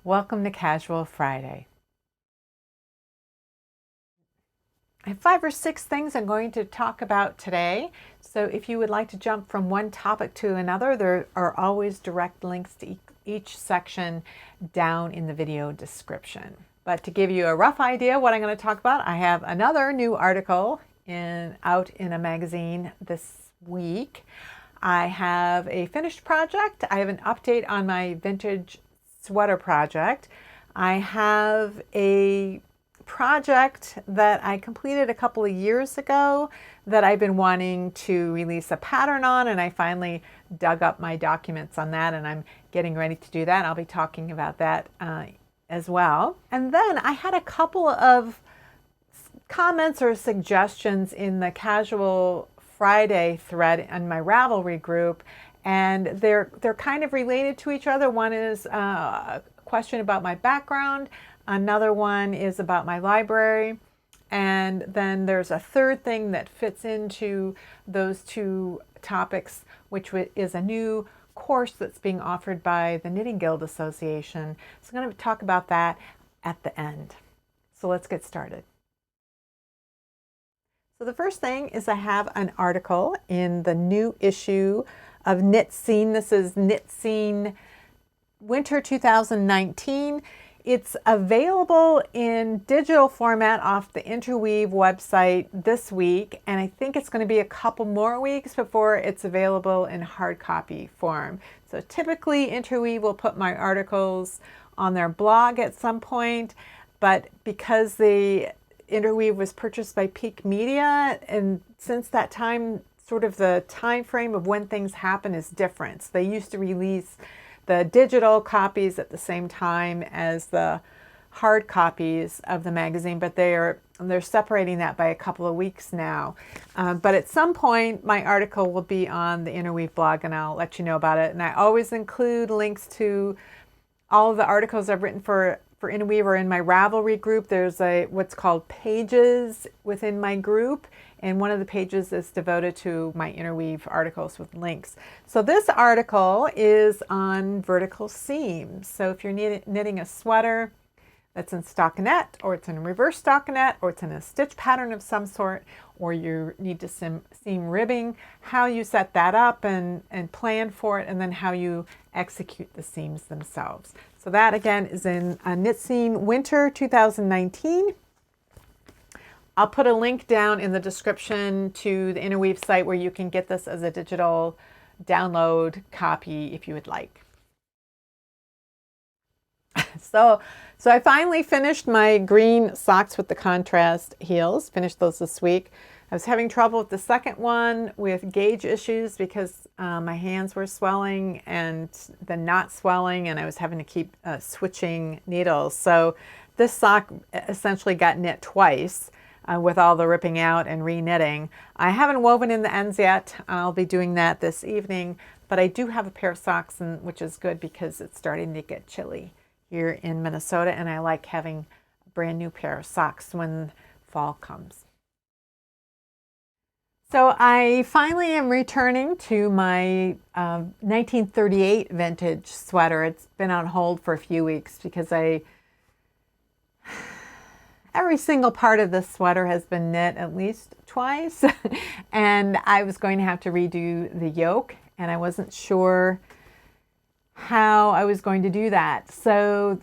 Welcome to Casual Friday. I have 5 or 6 things I'm going to talk about today. So if you would like to jump from one topic to another, there are always direct links to each section down in the video description. But to give you a rough idea what I'm going to talk about, I have another new article out in a magazine this week. I have a finished project. I have an update on my vintage sweater project. I have a project that I completed a couple of years ago that I've been wanting to release a pattern on, and I finally dug up my documents on that, and I'm getting ready to do that. I'll be talking about that as well. And then I had a couple of comments or suggestions in the Casual Friday thread on my Ravelry group, and they're kind of related to each other. One is a question about my background, another one is about my library, and then there's a third thing that fits into those two topics, which is a new course that's being offered by the Knitting Guild Association. So I'm going to talk about that at the end. So let's get started. So the first thing is I have an article in the new issue of Knitscene. This is Knitscene Winter 2019. It's available in digital format off the Interweave website this week, and I think it's going to be a couple more weeks before it's available in hard copy form. So typically Interweave will put my articles on their blog at some point, but because the Interweave was purchased by Peak Media, and since that time, sort of the time frame of when things happen is different. So they used to release the digital copies at the same time as the hard copies of the magazine, but they're separating that by a couple of weeks now. But at some point, my article will be on the Interweave blog, and I'll let you know about it. And I always include links to all of the articles I've written for Interweave or in my Ravelry group. There's what's called pages within my group, and one of the pages is devoted to my Interweave articles with links. So this article is on vertical seams. So if you're knitting a sweater that's in stockinette, or it's in reverse stockinette, or it's in a stitch pattern of some sort, or you need to seam ribbing, how you set that up and plan for it, and then how you execute the seams themselves. So that again is in Knitscene Winter 2019. I'll put a link down in the description to the Interweave site where you can get this as a digital download copy if you would like. So I finally finished my green socks with the contrast heels, finished those this week. I was having trouble with the second one with gauge issues because my hands were swelling and then not swelling, and I was having to keep switching needles. So this sock essentially got knit twice with all the ripping out and re-knitting. I haven't woven in the ends yet. I'll be doing that this evening, but I do have a pair of socks, which is good because it's starting to get chilly here in Minnesota, and I like having a brand new pair of socks when fall comes. So I finally am returning to my 1938 vintage sweater. It's been on hold for a few weeks because every single part of this sweater has been knit at least twice, and I was going to have to redo the yoke, and I wasn't sure how I was going to do that. So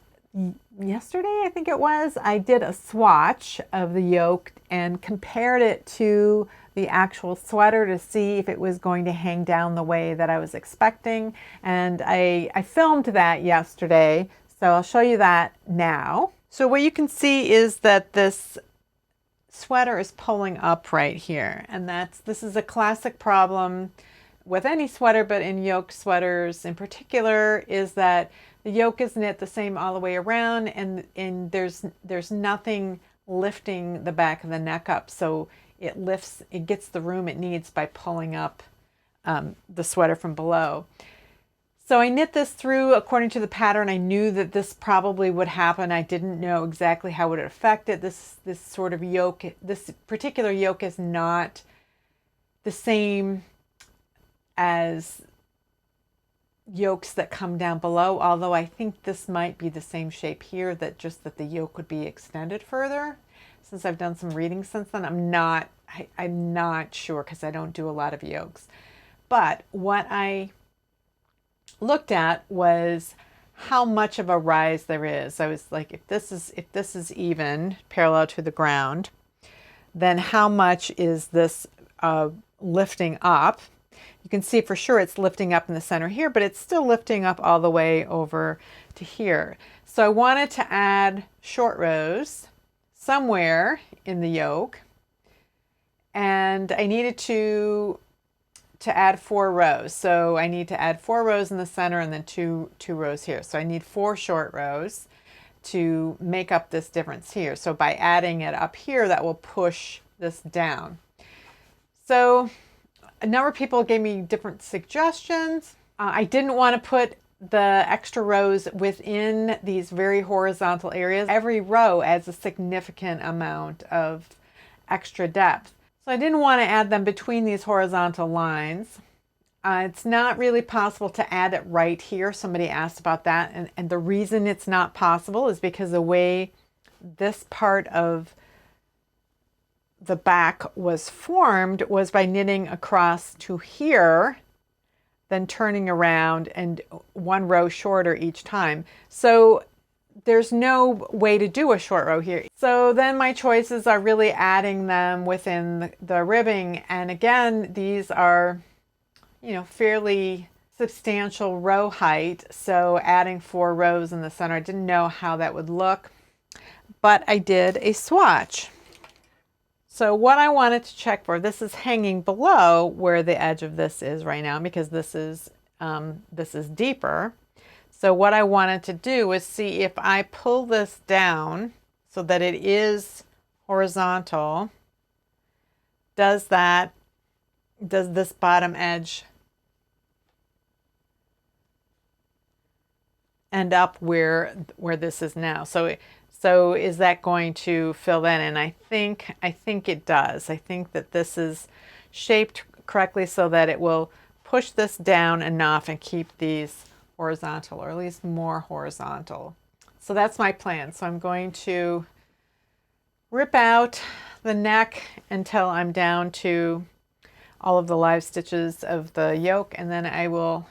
yesterday, I think it was, I did a swatch of the yoke and compared it to the actual sweater to see if it was going to hang down the way that I was expecting. And I filmed that yesterday, so I'll show you that now. So what you can see is that this sweater is pulling up right here, and this is a classic problem with any sweater, but in yoke sweaters in particular, is that the yoke is knit the same all the way around, and there's nothing lifting the back of the neck up, so it gets the room it needs by pulling up the sweater from below. So I knit this through according to the pattern. I knew that this probably would happen. I didn't know exactly how it would affect it. This sort of yoke, this particular yoke is not the same as yokes that come down below, although I think this might be the same shape here, that just that the yoke would be extended further. Since I've done some reading since then, I'm not sure because I don't do a lot of yokes. But what I looked at was how much of a rise there is. I was like, if this is even parallel to the ground, then how much is this lifting up? You can see for sure it's lifting up in the center here, but it's still lifting up all the way over to here. So I wanted to add short rows somewhere in the yoke, and I needed to add 4 rows. So I need to add 4 rows in the center and then two rows here. So I need 4 short rows to make up this difference here. So by adding it up here, that will push this down. So a number of people gave me different suggestions. I didn't want to put the extra rows within these very horizontal areas. Every row adds a significant amount of extra depth. So I didn't want to add them between these horizontal lines. It's not really possible to add it right here. Somebody asked about that. And the reason it's not possible is because the way this part of the back was formed was by knitting across to here, then turning around and 1 row shorter each time. So there's no way to do a short row here. So then my choices are really adding them within the ribbing. And again, these are, you know, fairly substantial row height. So adding 4 rows in the center, I didn't know how that would look, but I did a swatch. So what I wanted to check for, this is hanging below where the edge of this is right now, because this is deeper. So what I wanted to do was see if I pull this down so that it is horizontal, does this bottom edge end up where this is now? So is that going to fill in? And I think it does. I think that this is shaped correctly so that it will push this down enough and keep these horizontal, or at least more horizontal. So that's my plan. So I'm going to rip out the neck until I'm down to all of the live stitches of the yoke, and then I will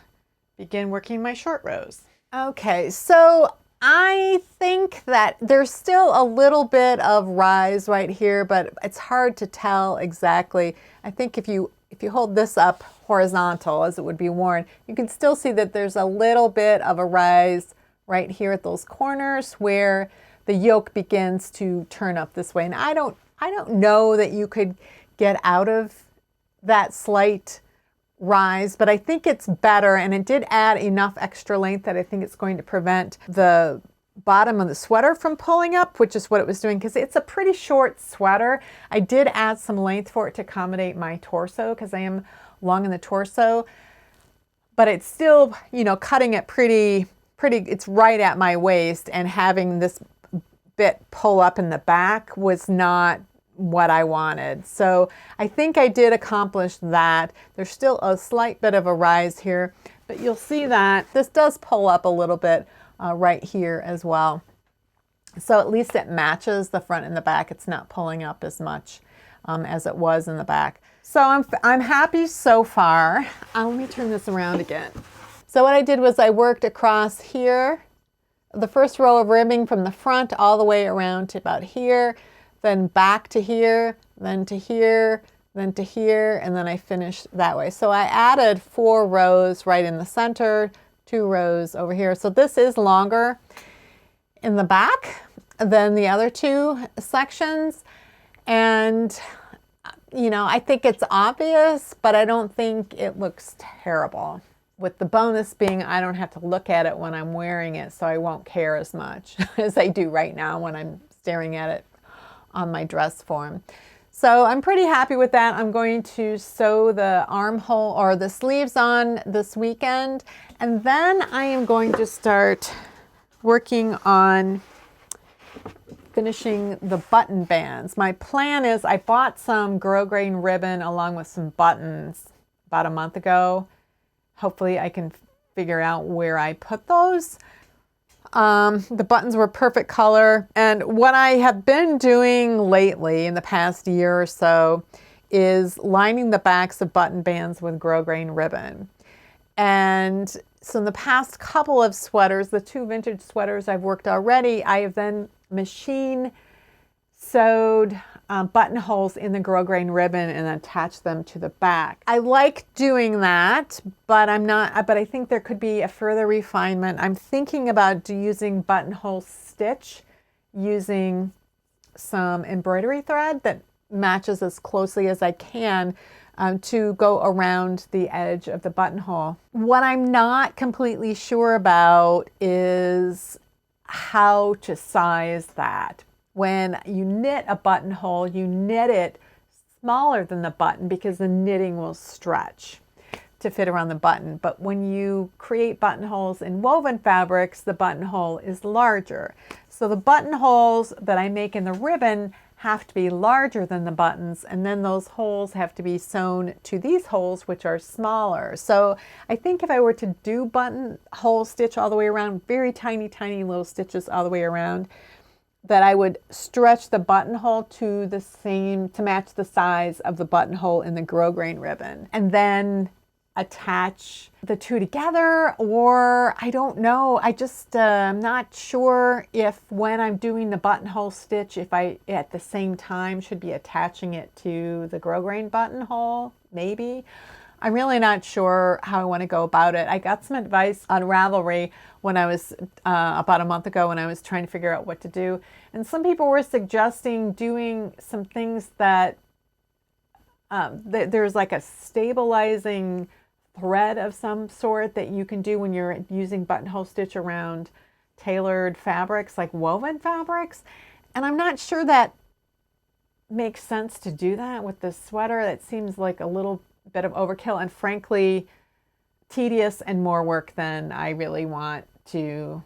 begin working my short rows. Okay, so I think that there's still a little bit of rise right here, but it's hard to tell exactly. I think if you hold this up horizontal as it would be worn, you can still see that there's a little bit of a rise right here at those corners where the yoke begins to turn up this way. And I don't know that you could get out of that slight rise, but I think it's better, and it did add enough extra length that I think it's going to prevent the bottom of the sweater from pulling up, which is what it was doing, because it's a pretty short sweater. I did add some length for it to accommodate my torso because I am long in the torso, but it's still, you know, cutting it pretty, it's right at my waist, and having this bit pull up in the back was not what I wanted. So I think I did accomplish that. There's still a slight bit of a rise here, but you'll see that this does pull up a little bit right here as well. So at least it matches the front and the back. It's not pulling up as much as it was in the back. So I'm happy so far. Let me turn this around again. So what I did was I worked across here, the first row of ribbing from the front all the way around to about here, then back to here, then to here, then to here, and then I finished that way. So I added 4 rows right in the center, 2 rows over here. So this is longer in the back than the other 2 sections. And, you know, I think it's obvious, but I don't think it looks terrible. With the bonus being I don't have to look at it when I'm wearing it, so I won't care as much as I do right now when I'm staring at it on my dress form. So I'm pretty happy with that. I'm going to sew the armhole or the sleeves on this weekend, and then I am going to start working on finishing the button bands. My plan is I bought some grosgrain ribbon along with some buttons about a month ago. Hopefully I can figure out where I put those. The buttons were perfect color. And what I have been doing lately in the past year or so is lining the backs of button bands with grosgrain ribbon. And so in the past couple of sweaters, the 2 vintage sweaters I've worked already, I have then machine sewed buttonholes in the grosgrain ribbon and attach them to the back. I like doing that, but I think there could be a further refinement. I'm thinking about using buttonhole stitch using some embroidery thread that matches as closely as I can to go around the edge of the buttonhole. What I'm not completely sure about is how to size that. When you knit a buttonhole, you knit it smaller than the button because the knitting will stretch to fit around the button. But when you create buttonholes in woven fabrics, the buttonhole is larger. So the buttonholes that I make in the ribbon have to be larger than the buttons, and then those holes have to be sewn to these holes, which are smaller. So I think if I were to do buttonhole stitch all the way around, very tiny, tiny little stitches all the way around, that I would stretch the buttonhole to match the size of the buttonhole in the grosgrain ribbon, and then attach the two together. Or I don't know, I'm not sure if when I'm doing the buttonhole stitch, if I at the same time should be attaching it to the grosgrain buttonhole. Maybe. I'm really not sure how I want to go about it. I got some advice on Ravelry when I was about a month ago when I was trying to figure out what to do. And some people were suggesting doing some things that there's like a stabilizing thread of some sort that you can do when you're using buttonhole stitch around tailored fabrics like woven fabrics. And I'm not sure that makes sense to do that with this sweater. That seems like a little bit of overkill and frankly tedious and more work than I really want to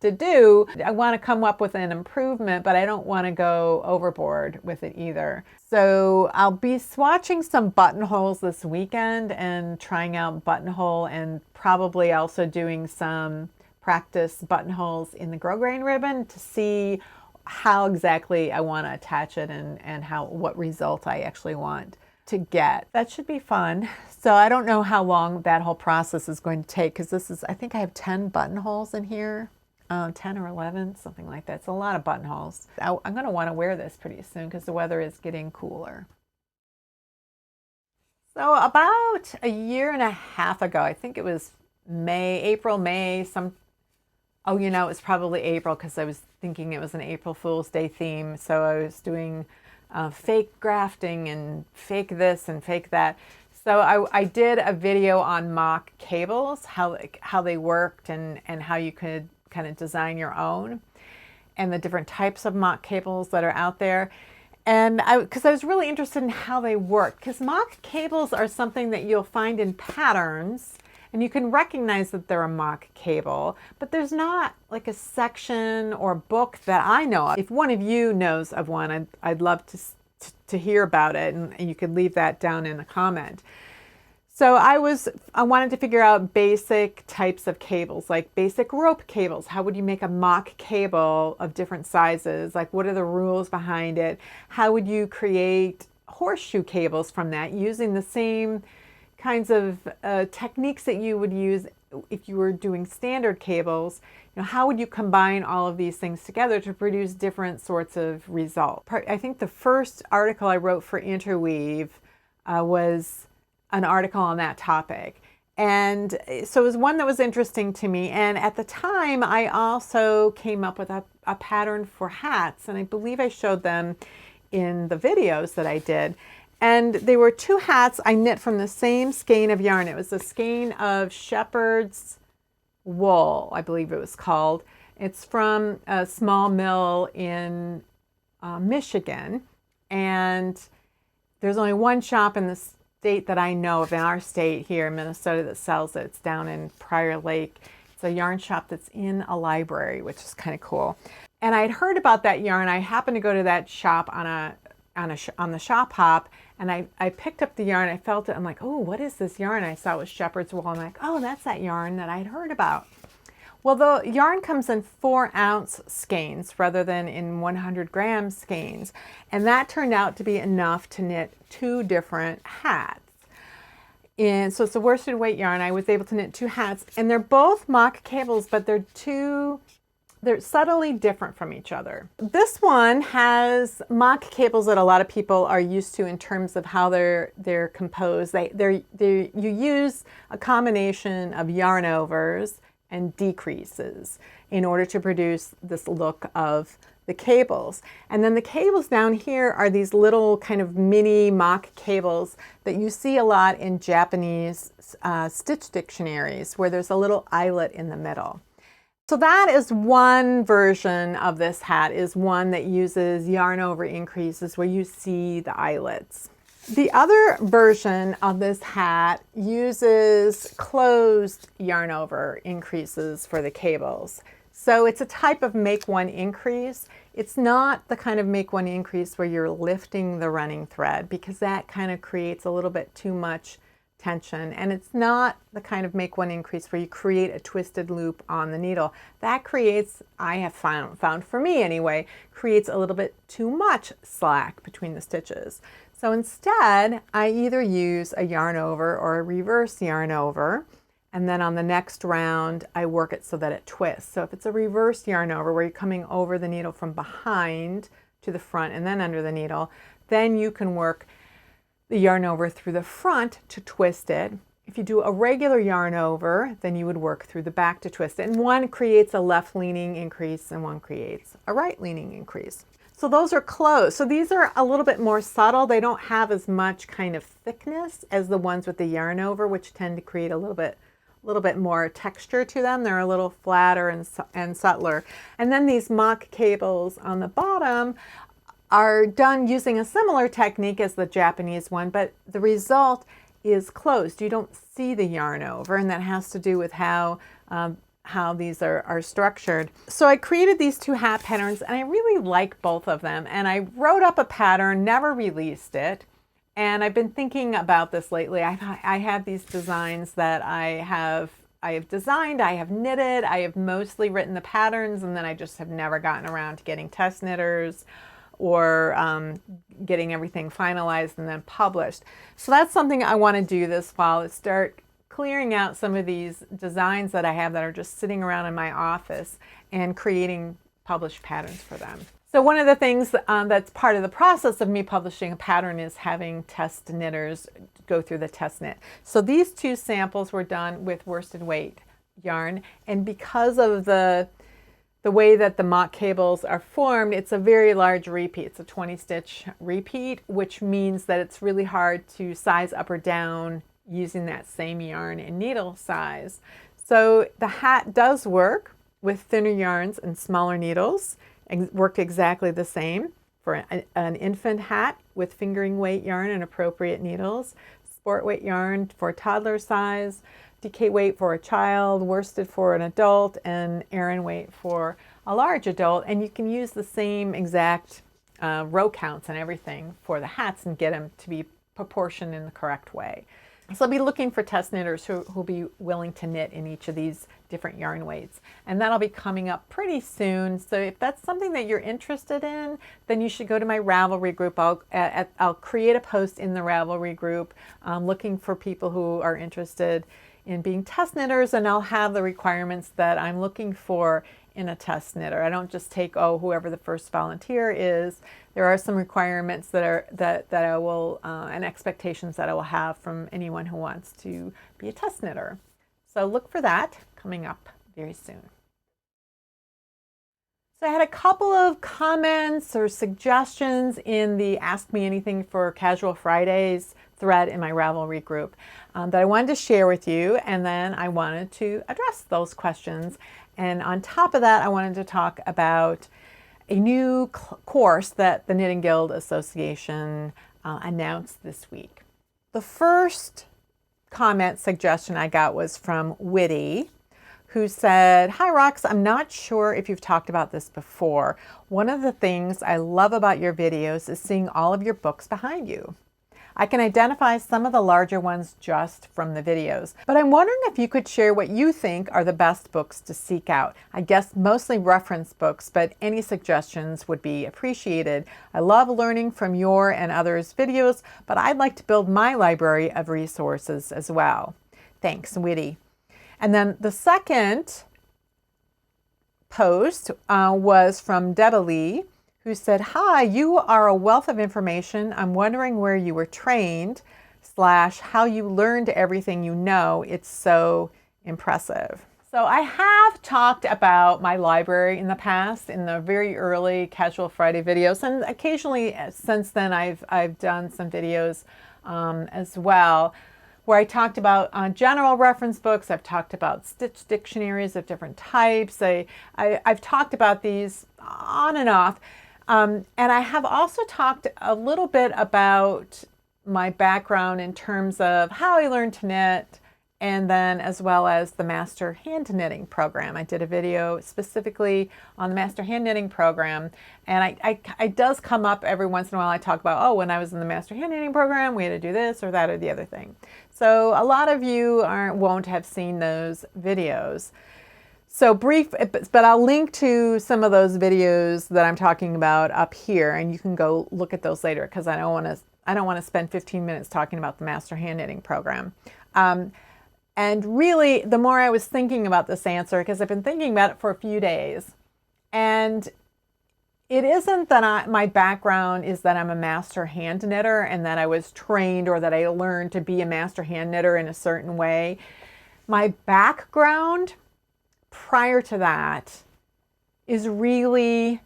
do. I want to come up with an improvement, but I don't want to go overboard with it either. So I'll be swatching some buttonholes this weekend and trying out buttonhole, and probably also doing some practice buttonholes in the grosgrain ribbon to see how exactly I want to attach it and what result I actually want to get. That should be fun. So I don't know how long that whole process is going to take, because I think I have 10 buttonholes in here, 10 or 11, something like that. It's a lot of buttonholes. I'm going to want to wear this pretty soon because the weather is getting cooler. So about a year and a half ago, I think it was April, May, oh, you know, it was probably April because I was thinking it was an April Fool's Day theme. So I was doing fake grafting and fake this and fake that. So I did a video on mock cables, how they worked and how you could kind of design your own, and the different types of mock cables that are out there. And because I was really interested in how they work, because mock cables are something that you'll find in patterns, and you can recognize that they're a mock cable, but there's not like a section or book that I know of. If one of you knows of one, I'd love to hear about it, and you could leave that down in a comment. So I wanted to figure out basic types of cables, like basic rope cables. How would you make a mock cable of different sizes? Like, what are the rules behind it? How would you create horseshoe cables from that using the same kinds of techniques that you would use if you were doing standard cables? You know, how would you combine all of these things together to produce different sorts of results? I think the first article I wrote for Interweave was an article on that topic. And so it was one that was interesting to me. And at the time, I also came up with a pattern for hats. And I believe I showed them in the videos that I did. And they were 2 hats I knit from the same skein of yarn. It was a skein of shepherd's wool, I believe it was called. It's from a small mill in Michigan. And there's only one shop in the state that I know of, in our state here in Minnesota, that sells it. It's down in Prior Lake. It's a yarn shop that's in a library, which is kind of cool. And I'd heard about that yarn. I happened to go to that shop on a on the shop hop, and I picked up the yarn. I felt it. I'm like, oh, what is this yarn? I saw it was shepherd's wool. I'm like, oh, that's that yarn that I'd heard about. Well, the yarn comes in 4-ounce skeins rather than in 100-gram skeins, and that turned out to be enough to knit 2 different hats. And so it's a worsted weight yarn. I was able to knit 2 hats, and they're both mock cables, but they're subtly different from each other. This one has mock cables that a lot of people are used to in terms of how they're composed. You use a combination of yarn overs and decreases in order to produce this look of the cables. And then the cables down here are these little kind of mini mock cables that you see a lot in Japanese stitch dictionaries, where there's a little eyelet in the middle. So that is one version of this hat, is one that uses yarn over increases where you see the eyelets. The other version of this hat uses closed yarn over increases for the cables. So it's a type of make one increase. It's not the kind of make one increase where you're lifting the running thread, because that kind of creates a little bit too much tension. And it's not the kind of make one increase where you create a twisted loop on the needle. That creates, I have found for me anyway, creates a little bit too much slack between the stitches. So instead, I either use a yarn over or a reverse yarn over, and then on the next round, I work it so that it twists. So if it's a reverse yarn over, where you're coming over the needle from behind to the front and then under the needle, then you can work the yarn over through the front to twist it. If you do a regular yarn over, then you would work through the back to twist it. And one creates a left-leaning increase and one creates a right-leaning increase. So those are closed. So these are a little bit more subtle. They don't have as much kind of thickness as the ones with the yarn over, which tend to create a little bit more texture to them. They're a little flatter and subtler. And then these mock cables on the bottom are done using a similar technique as the Japanese one, but the result is closed. You don't see the yarn over, and that has to do with how these are structured. So I created these 2 hat patterns, and I really like both of them. And I wrote up a pattern, never released it. And I've been thinking about this lately. I have these designs that I have designed, I have knitted, I have mostly written the patterns, and then I just have never gotten around to getting test knitters or getting everything finalized and then published. So that's something I want to do this fall, is start clearing out some of these designs that I have that are just sitting around in my office and creating published patterns for them. So one of the things that's part of the process of me publishing a pattern is having test knitters go through the test knit. So these 2 samples were done with worsted weight yarn, and because of the way that the mock cables are formed, it's a very large repeat. It's a 20-stitch repeat, which means that it's really hard to size up or down using that same yarn and needle size. So the hat does work with thinner yarns and smaller needles, and work exactly the same for an infant hat with fingering weight yarn and appropriate needles, sport weight yarn for toddler size, DK weight for a child, worsted for an adult, and Aran weight for a large adult. And you can use the same exact row counts and everything for the hats and get them to be proportioned in the correct way. So I'll be looking for test knitters who'll be willing to knit in each of these different yarn weights. And that'll be coming up pretty soon. So if that's something that you're interested in, then you should go to my Ravelry group. I'll create a post in the Ravelry group looking for people who are interested in being test knitters, and I'll have the requirements that I'm looking for in a test knitter. I don't just take, whoever the first volunteer is. There are some requirements that I will and expectations that I will have from anyone who wants to be a test knitter. So look for that coming up very soon. So I had a couple of comments or suggestions in the Ask Me Anything for Casual Fridays thread in my Ravelry group that I wanted to share with you, and then I wanted to address those questions. And on top of that, I wanted to talk about a new course that the Knitting Guild Association announced this week. The first comment suggestion I got was from Witty, who said, "Hi Rox, I'm not sure if you've talked about this before. One of the things I love about your videos is seeing all of your books behind you. I can identify some of the larger ones just from the videos, but I'm wondering if you could share what you think are the best books to seek out. I guess mostly reference books, but any suggestions would be appreciated. I love learning from your and others' videos, but I'd like to build my library of resources as well. Thanks, Witty." And then the second post was from Deba Lee, who said, "Hi, you are a wealth of information. I'm wondering where you were trained / how you learned everything you know. It's so impressive." So I have talked about my library in the past in the very early Casual Friday videos, and occasionally since then I've done some videos as well, where I talked about general reference books. I've talked about stitch dictionaries of different types. I've talked about these on and off. And I have also talked a little bit about my background in terms of how I learned to knit, and then as well as the Master Hand Knitting Program. I did a video specifically on the Master Hand Knitting Program, and it does come up every once in a while. I talk about, oh, when I was in the Master Hand Knitting Program, we had to do this or that or the other thing. So a lot of you won't have seen those videos. So brief, but I'll link to some of those videos that I'm talking about up here, and you can go look at those later, because I don't want to spend 15 minutes talking about the Master Hand Knitting Program. And really, the more I was thinking about this answer, because I've been thinking about it for a few days, and it isn't that my background is that I'm a master hand knitter and that I was trained or that I learned to be a master hand knitter in a certain way. My background prior to that is really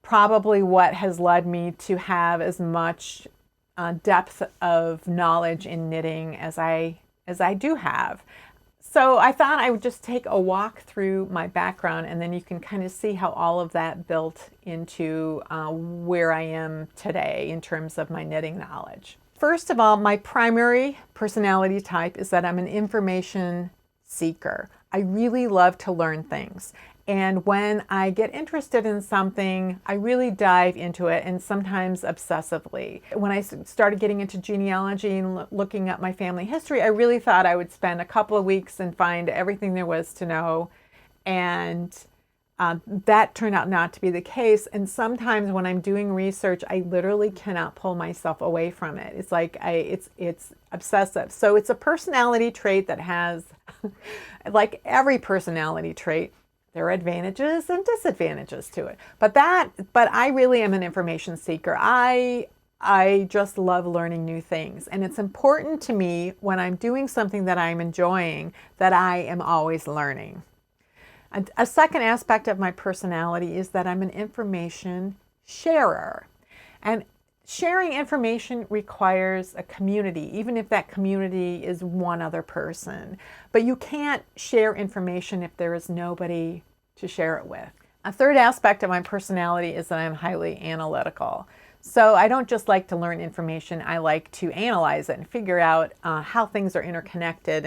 probably what has led me to have as much depth of knowledge in knitting as I do have. So I thought I would just take a walk through my background, and then you can kind of see how all of that built into where I am today in terms of my knitting knowledge. First of all, my primary personality type is that I'm an information seeker. I really love to learn things. And when I get interested in something, I really dive into it, and sometimes obsessively. When I started getting into genealogy and looking at my family history, I really thought I would spend a couple of weeks and find everything there was to know. And that turned out not to be the case. And sometimes when I'm doing research, I literally cannot pull myself away from it. It's like it's obsessive. So it's a personality trait that has, like every personality trait, there are advantages and disadvantages to it. But I really am an information seeker. I just love learning new things. And it's important to me when I'm doing something that I'm enjoying that I am always learning. A second aspect of my personality is that I'm an information sharer. And sharing information requires a community, even if that community is one other person. But you can't share information if there is nobody to share it with. A third aspect of my personality is that I'm highly analytical. So I don't just like to learn information, I like to analyze it and figure out how things are interconnected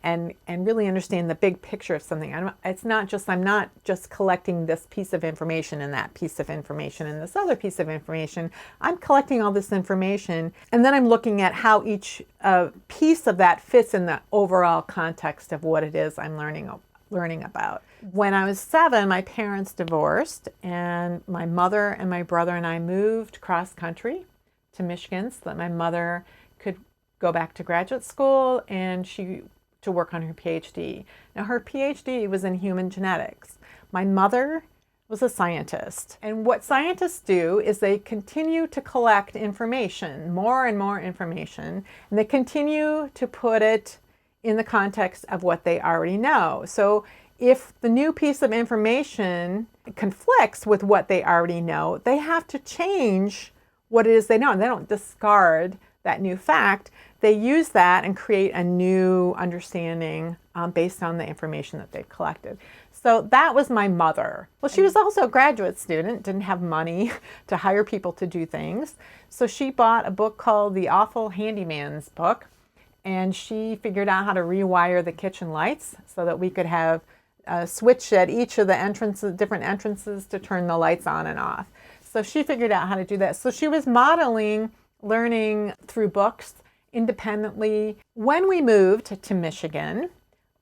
and really understand the big picture of something. I'm not just collecting this piece of information and that piece of information and this other piece of information. I'm collecting all this information, and then I'm looking at how each piece of that fits in the overall context of what it is I'm learning about. When I was 7, my parents divorced, and my mother and my brother and I moved cross country to Michigan so that my mother could go back to graduate school and to work on her PhD. Now, her PhD was in human genetics. My mother was a scientist, and what scientists do is they continue to collect information, more and more information, and they continue to put it in the context of what they already know. So if the new piece of information conflicts with what they already know, they have to change what it is they know. And they don't discard that new fact. They use that and create a new understanding based on the information that they've collected. So that was my mother. Well, she was also a graduate student, didn't have money to hire people to do things. So she bought a book called The Awful Handyman's Book, and she figured out how to rewire the kitchen lights so that we could have a switch at each of the entrances, different entrances, to turn the lights on and off. So she figured out how to do that. So she was modeling learning through books independently. When we moved to Michigan,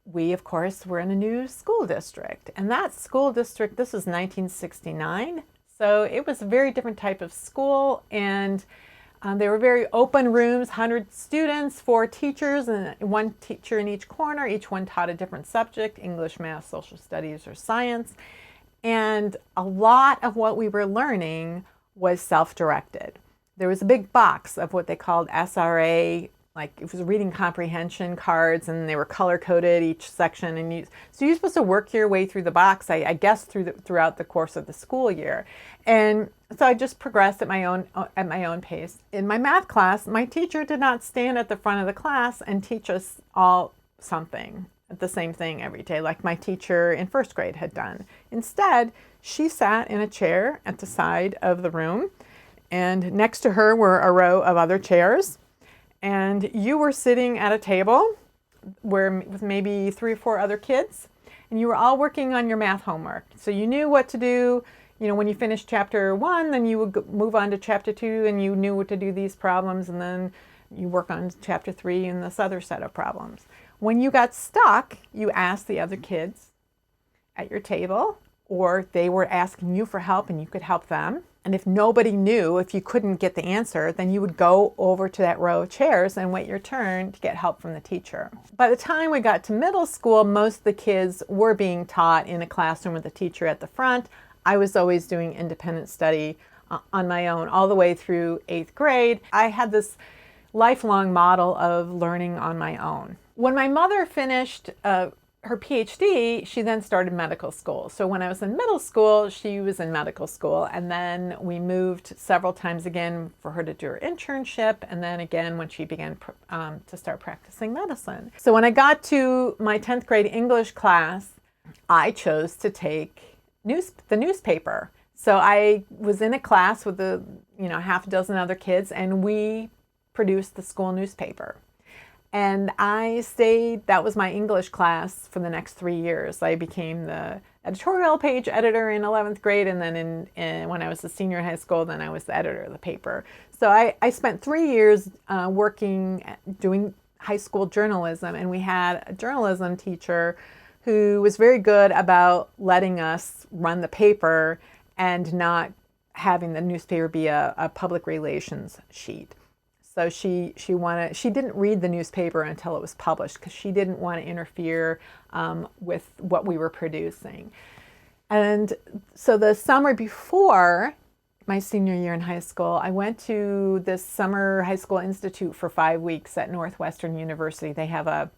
we, of course, were in a new school district. And that school district, this was 1969. So it was a very different type of school. And they were very open rooms, 100 students, 4 teachers, and 1 teacher in each corner. Each one taught a different subject: English, math, social studies, or science. And a lot of what we were learning was self-directed. There was a big box of what they called SRA, like it was reading comprehension cards, and they were color-coded each section. And so you're supposed to work your way through the box, I guess, throughout the course of the school year. And so I just progressed at my own pace. In my math class, my teacher did not stand at the front of the class and teach us all something, the same thing every day, like my teacher in first grade had done. Instead, she sat in a chair at the side of the room, and next to her were a row of other chairs. And you were sitting at a table with maybe 3 or 4 other kids, and you were all working on your math homework. So you knew what to do. You know, when you finished chapter 1, then you would move on to chapter 2, and you knew what to do these problems, and then you work on chapter 3 and this other set of problems. When you got stuck, you asked the other kids at your table, or they were asking you for help and you could help them. And if nobody knew, if you couldn't get the answer, then you would go over to that row of chairs and wait your turn to get help from the teacher. By the time we got to middle school, most of the kids were being taught in a classroom with a teacher at the front. I was always doing independent study on my own all the way through 8th grade. I had this lifelong model of learning on my own. When my mother finished her PhD, she then started medical school. So when I was in middle school, she was in medical school. And then we moved several times again for her to do her internship. And then again when she began to start practicing medicine. So when I got to my 10th grade English class, I chose to take the newspaper. So I was in a class with half a dozen other kids, and we produced the school newspaper. And I stayed, that was my English class for the next 3 years. I became the editorial page editor in 11th grade, and then when I was a senior in high school, then I was the editor of the paper. So I spent 3 years doing high school journalism, and we had a journalism teacher who was very good about letting us run the paper and not having the newspaper be a public relations sheet. So she didn't read the newspaper until it was published, because she didn't want to interfere with what we were producing. And so the summer before my senior year in high school, I went to this summer high school institute for 5 weeks at Northwestern University. They have a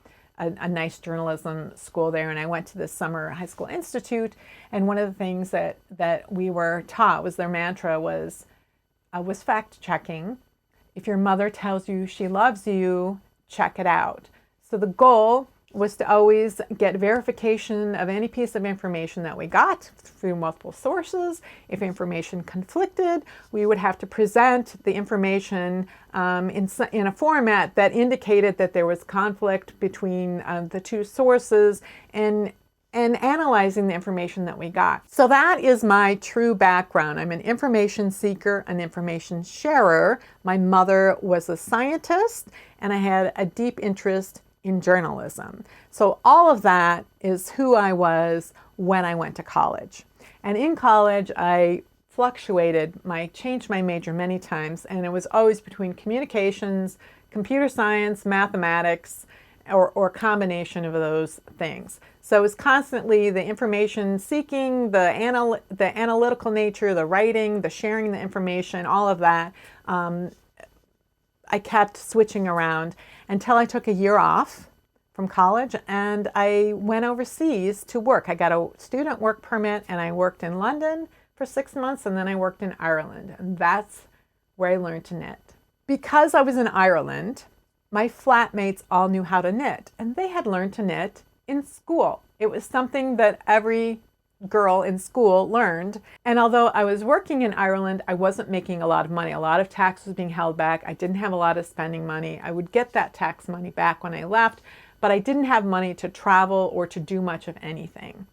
nice journalism school there, and I went to this summer high school institute. And one of the things that we were taught was their mantra was fact checking. If your mother tells you she loves you, check it out. So the goal was to always get verification of any piece of information that we got through multiple sources. If information conflicted, we would have to present the information in a format that indicated that there was conflict between the 2 sources, and analyzing the information that we got. So that is my true background. I'm an information seeker, an information sharer. My mother was a scientist, and I had a deep interest in journalism. So all of that is who I was when I went to college. And in college, I changed my major many times, and it was always between communications, computer science, mathematics, or a combination of those things. So it was constantly the information seeking, the analytical nature, the writing, the sharing the information, all of that. I kept switching around until I took a year off from college, and I went overseas to work. I got a student work permit, and I worked in London for 6 months, and then I worked in Ireland, and that's where I learned to knit. Because I was in Ireland, my flatmates all knew how to knit, and they had learned to knit in school. It was something that every girl in school learned. And although I was working in Ireland, I wasn't making a lot of money. A lot of tax was being held back. I didn't have a lot of spending money. I would get that tax money back when I left, but I didn't have money to travel or to do much of anything.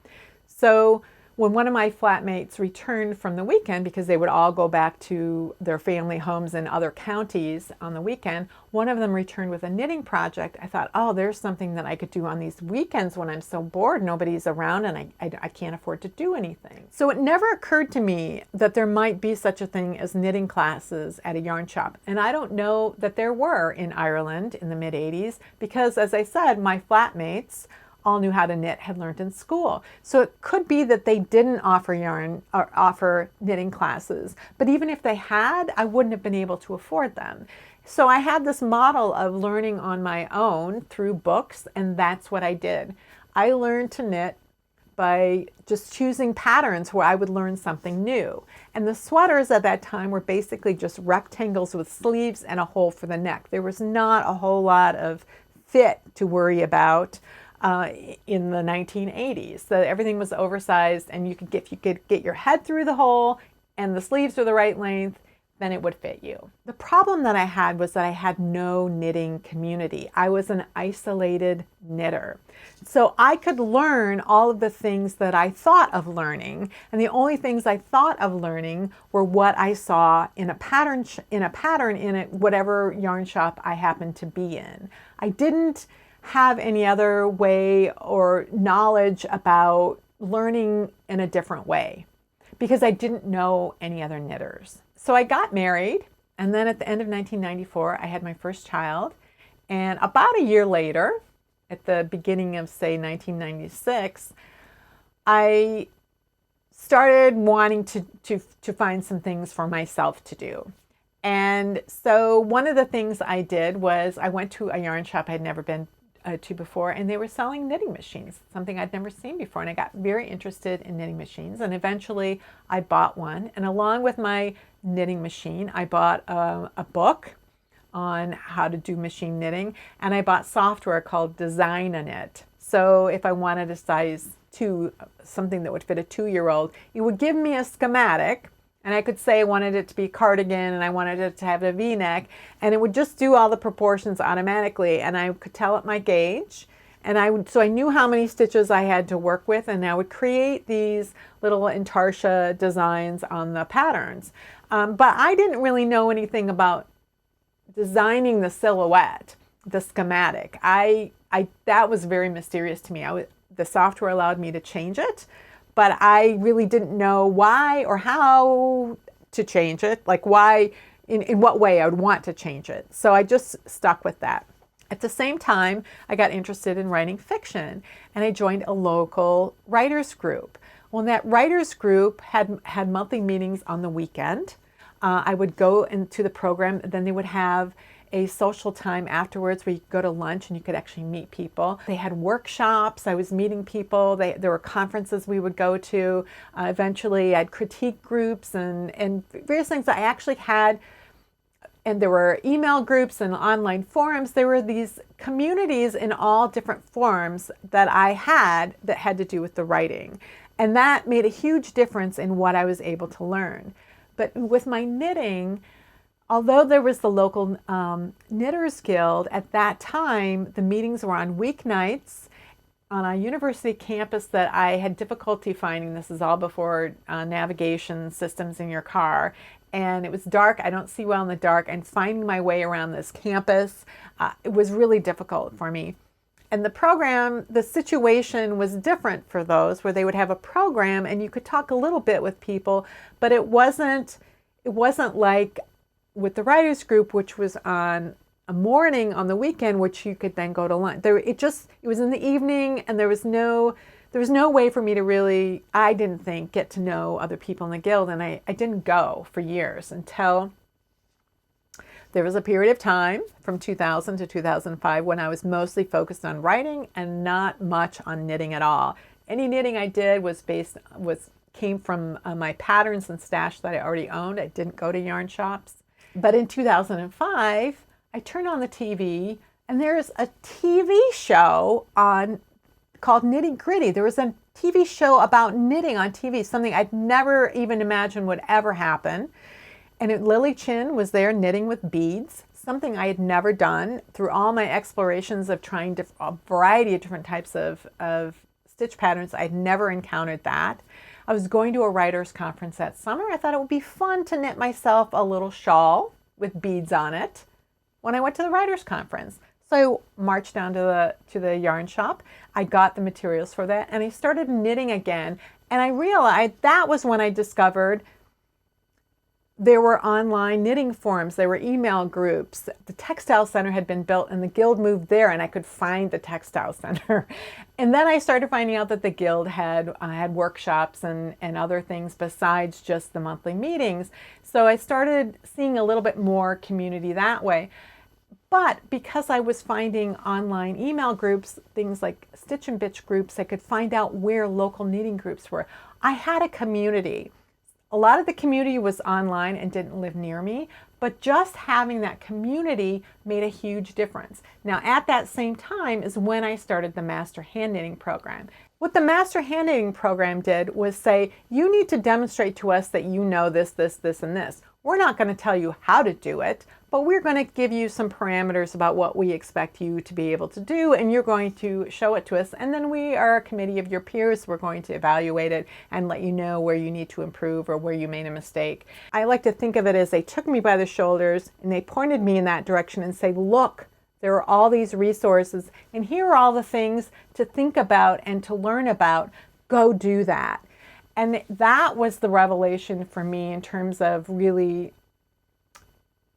So when one of my flatmates returned from the weekend, because they would all go back to their family homes in other counties on the weekend, one of them returned with a knitting project. I thought, oh, there's something that I could do on these weekends when I'm so bored, nobody's around, and I can't afford to do anything. So it never occurred to me that there might be such a thing as knitting classes at a yarn shop. And I don't know that there were in Ireland in the mid-'80s, because as I said, my flatmates all knew how to knit, had learned in school. So it could be that they didn't offer yarn or offer knitting classes. But even if they had, I wouldn't have been able to afford them. So I had this model of learning on my own through books, and that's what I did. I learned to knit by just choosing patterns where I would learn something new. And the sweaters at that time were basically just rectangles with sleeves and a hole for the neck. There was not a whole lot of fit to worry about in the 1980s. So everything was oversized, and if you could get your head through the hole and the sleeves were the right length, then it would fit you. The problem that I had was that I had no knitting community. I was an isolated knitter. So I could learn all of the things that I thought of learning, and the only things I thought of learning were what I saw in a pattern in whatever yarn shop I happened to be in. I didn't have any other way or knowledge about learning in a different way because I didn't know any other knitters. So I got married, and then at the end of 1994, I had my first child. And about a year later, at the beginning of, say, 1996, I started wanting to find some things for myself to do. And so one of the things I did was I went to a yarn shop I had never been to before, and they were selling knitting machines, something I'd never seen before. And I got very interested in knitting machines, and eventually I bought one. And along with my knitting machine, I bought a book on how to do machine knitting, and I bought software called Design a Knit. So if I wanted a size 2, something that would fit a 2-year-old, it would give me a schematic, and I could say I wanted it to be a cardigan and I wanted it to have a V-neck, and it would just do all the proportions automatically, and I could tell it my gauge, and so I knew how many stitches I had to work with, and I would create these little intarsia designs on the patterns. But I didn't really know anything about designing the silhouette, the schematic. That was very mysterious to me. The software allowed me to change it, but I really didn't know why or how to change it, like why, in what way I would want to change it. So I just stuck with that. At the same time, I got interested in writing fiction, and I joined a local writers group. Well, that writers group had monthly meetings on the weekend. I would go into the program, then they would have a social time afterwards where you could go to lunch and you could actually meet people. They had workshops. I was meeting people. There were conferences we would go to. Eventually, I had critique groups and various things. I actually had, and there were email groups and online forums. There were these communities in all different forms that I had that had to do with the writing. And that made a huge difference in what I was able to learn. But with my knitting, although there was the local Knitters Guild, at that time, the meetings were on weeknights on a university campus that I had difficulty finding. This is all before navigation systems in your car. And it was dark. I don't see well in the dark. And finding my way around this campus, it was really difficult for me. And the situation was different for those where they would have a program and you could talk a little bit with people, but it wasn't like with the writers group, which was on a morning on the weekend, which you could then go to lunch. It was in the evening, and there was no way for me to really, I didn't think, get to know other people in the guild. And I didn't go for years until there was a period of time from 2000 to 2005 when I was mostly focused on writing and not much on knitting at all. Any knitting I did came from my patterns and stash that I already owned. I didn't go to yarn shops. But in 2005, I turned on the TV, and there's a TV show called Nitty Gritty. There was a TV show about knitting on TV, something I'd never even imagined would ever happen. And Lily Chin was there knitting with beads, something I had never done. Through all my explorations of trying a variety of different types of stitch patterns, I'd never encountered that. I was going to a writer's conference that summer. I thought it would be fun to knit myself a little shawl with beads on it when I went to the writer's conference. So I marched down to the yarn shop. I got the materials for that, and I started knitting again. And I realized that was when I discovered there were online knitting forums, there were email groups. The textile center had been built and the guild moved there, and I could find the textile center. And then I started finding out that the guild had workshops and other things besides just the monthly meetings. So I started seeing a little bit more community that way. But because I was finding online email groups, things like Stitch and Bitch groups, I could find out where local knitting groups were. I had a community. A lot of the community was online and didn't live near me, but just having that community made a huge difference. Now, at that same time is when I started the Master Hand Knitting Program. What the Master Hand Knitting Program did was say, you need to demonstrate to us that you know this, this, this, and this. We're not going to tell you how to do it, but we're going to give you some parameters about what we expect you to be able to do, and you're going to show it to us. And then we are a committee of your peers. We're going to evaluate it and let you know where you need to improve or where you made a mistake. I like to think of it as they took me by the shoulders and they pointed me in that direction and say, look, there are all these resources, and here are all the things to think about and to learn about. Go do that. And that was the revelation for me in terms of really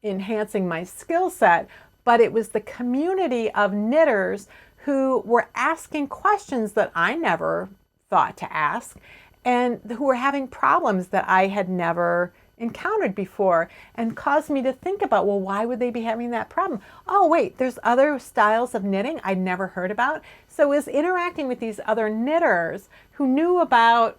enhancing my skill set. But it was the community of knitters who were asking questions that I never thought to ask, and who were having problems that I had never encountered before, and caused me to think about, well, why would they be having that problem? Oh, wait, there's other styles of knitting I'd never heard about. So it was interacting with these other knitters who knew about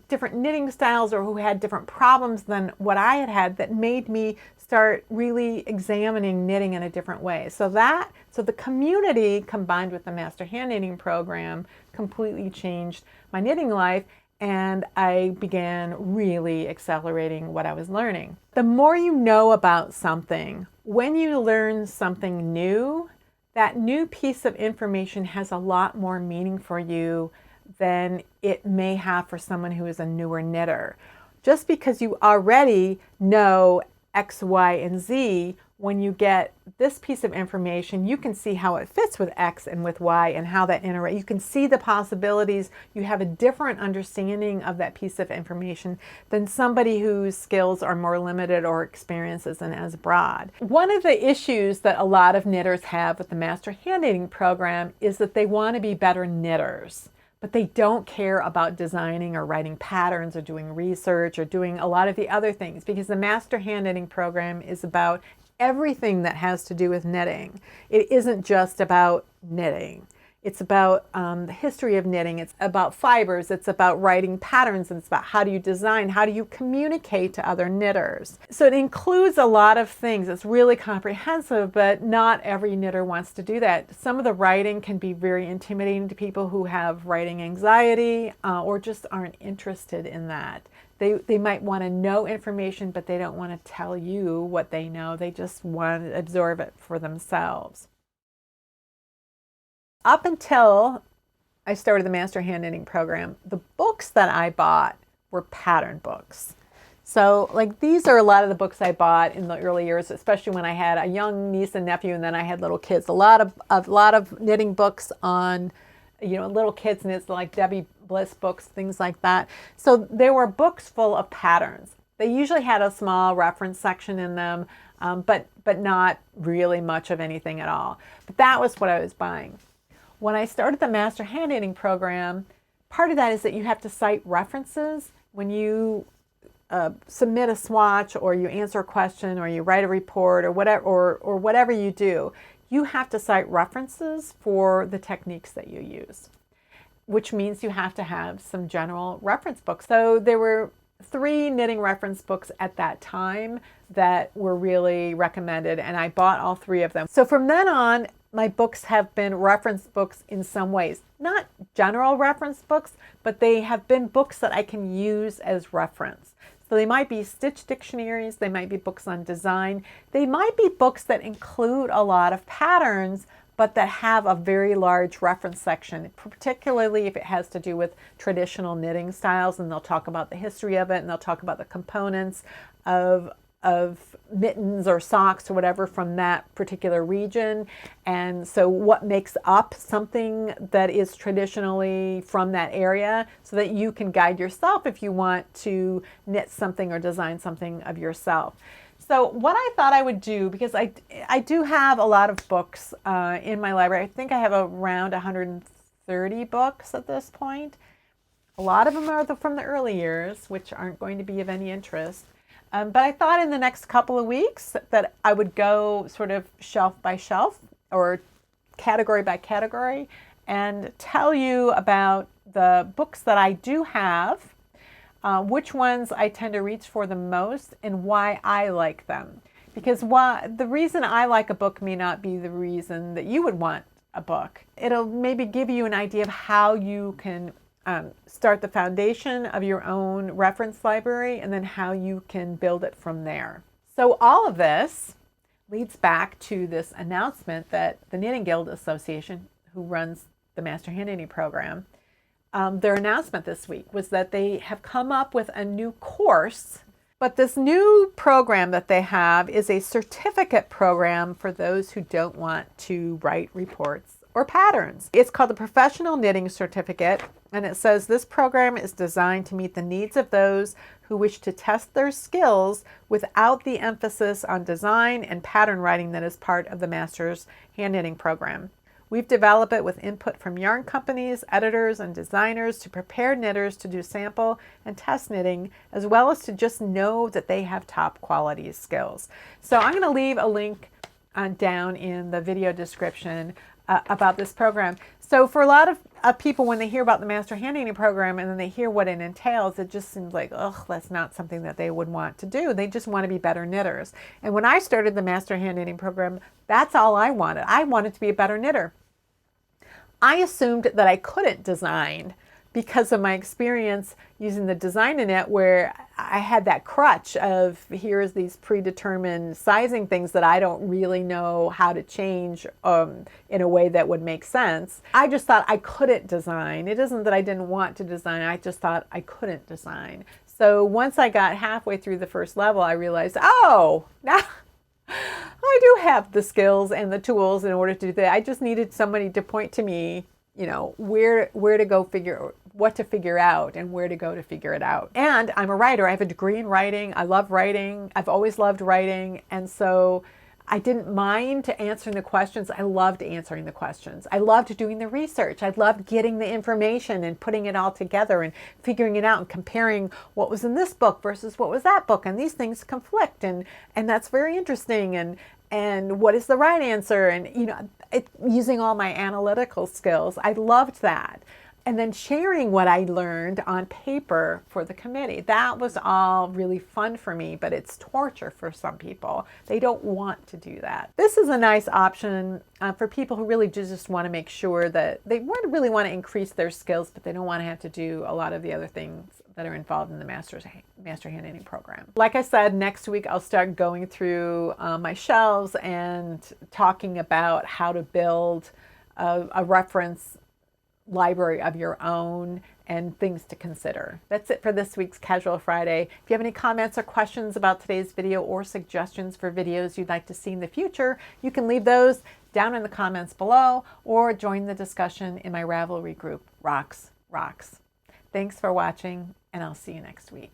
different knitting styles or who had different problems than what I had had that made me start really examining knitting in a different way. So the community combined with the Master Hand Knitting Program completely changed my knitting life, and I began really accelerating what I was learning. The more you know about something, when you learn something new, that new piece of information has a lot more meaning for you than it may have for someone who is a newer knitter. Just because you already know X, Y, and Z, when you get this piece of information, you can see how it fits with X and with Y and how that interacts. You can see the possibilities. You have a different understanding of that piece of information than somebody whose skills are more limited or experience isn't as broad. One of the issues that a lot of knitters have with the Master Hand Knitting Program is that they want to be better knitters, but they don't care about designing or writing patterns or doing research or doing a lot of the other things, because the Master Hand Knitting Program is about everything that has to do with knitting. It isn't just about knitting. It's about the history of knitting. It's about fibers. It's about writing patterns. And it's about how do you design, how do you communicate to other knitters. So it includes a lot of things. It's really comprehensive, but not every knitter wants to do that. Some of the writing can be very intimidating to people who have writing anxiety or just aren't interested in that. They might want to know information, but they don't want to tell you what they know. They just want to absorb it for themselves. Up until I started the Master Hand Knitting Program, the books that I bought were pattern books. So like these are a lot of the books I bought in the early years, especially when I had a young niece and nephew and then I had little kids. A lot of knitting books on, little kids knits, like Debbie Bliss books, things like that. So there were books full of patterns. They usually had a small reference section in them, but not really much of anything at all. But that was what I was buying. When I started the Master Hand Knitting Program, part of that is that you have to cite references when you submit a swatch or you answer a question or you write a report or whatever you do. You have to cite references for the techniques that you use, which means you have to have some general reference books. So there were 3 knitting reference books at that time that were really recommended, and I bought all 3 of them. So from then on, my books have been reference books in some ways. Not general reference books, but they have been books that I can use as reference. So they might be stitch dictionaries, they might be books on design, they might be books that include a lot of patterns, but that have a very large reference section, particularly if it has to do with traditional knitting styles, and they'll talk about the history of it, and they'll talk about the components of mittens or socks or whatever from that particular region. And so what makes up something that is traditionally from that area, so that you can guide yourself if you want to knit something or design something of yourself. So what I thought I would do, because I do have a lot of books in my library. I think I have around 130 books at this point. A lot of them are from the early years, which aren't going to be of any interest. But I thought in the next couple of weeks that I would go sort of shelf by shelf or category by category and tell you about the books that I do have, which ones I tend to reach for the most, and why I like them. Because the reason I like a book may not be the reason that you would want a book. It'll maybe give you an idea of how you can start the foundation of your own reference library, and then how you can build it from there. So all of this leads back to this announcement that the Knitting Guild Association, who runs the Master Hand Knitting program, their announcement this week was that they have come up with a new course. But this new program that they have is a certificate program for those who don't want to write reports or patterns. It's called the Professional Knitting Certificate, and it says this program is designed to meet the needs of those who wish to test their skills without the emphasis on design and pattern writing that is part of the Master's Hand Knitting program. We've developed it with input from yarn companies, editors, and designers to prepare knitters to do sample and test knitting, as well as to just know that they have top quality skills. So I'm going to leave a link down in the video description about this program. So for a lot of people, when they hear about the Master Hand Knitting program and then they hear what it entails, it just seems like, ugh, that's not something that they would want to do. They just want to be better knitters. And when I started the Master Hand Knitting program, that's all I wanted. I wanted to be a better knitter. I assumed that I couldn't design because of my experience using the Design to Knit, where I had that crutch of here's these predetermined sizing things that I don't really know how to change in a way that would make sense. I just thought I couldn't design. It isn't that I didn't want to design, I just thought I couldn't design. So once I got halfway through the first level, I realized, oh, now I do have the skills and the tools in order to do that. I just needed somebody to point to me, you know, where to go what to figure out and where to go to figure it out. And I'm a writer. I have a degree in writing. I love writing. I've always loved writing. And so I didn't mind answering the questions. I loved answering the questions. I loved doing the research. I loved getting the information and putting it all together and figuring it out and comparing what was in this book versus what was that book. And these things conflict, and that's very interesting. And what is the right answer? And, you know, using all my analytical skills, I loved that. And then sharing what I learned on paper for the committee. That was all really fun for me, but it's torture for some people. They don't want to do that. This is a nice option for people who really just want to make sure that they really want to increase their skills, but they don't want to have to do a lot of the other things that are involved in the Master Hand Knitting program. Like I said, next week I'll start going through my shelves and talking about how to build a reference library of your own and things to consider. That's it for this week's Casual Friday. If you have any comments or questions about today's video or suggestions for videos you'd like to see in the future, you can leave those down in the comments below or join the discussion in my Ravelry group, Rocks. Thanks for watching, and I'll see you next week.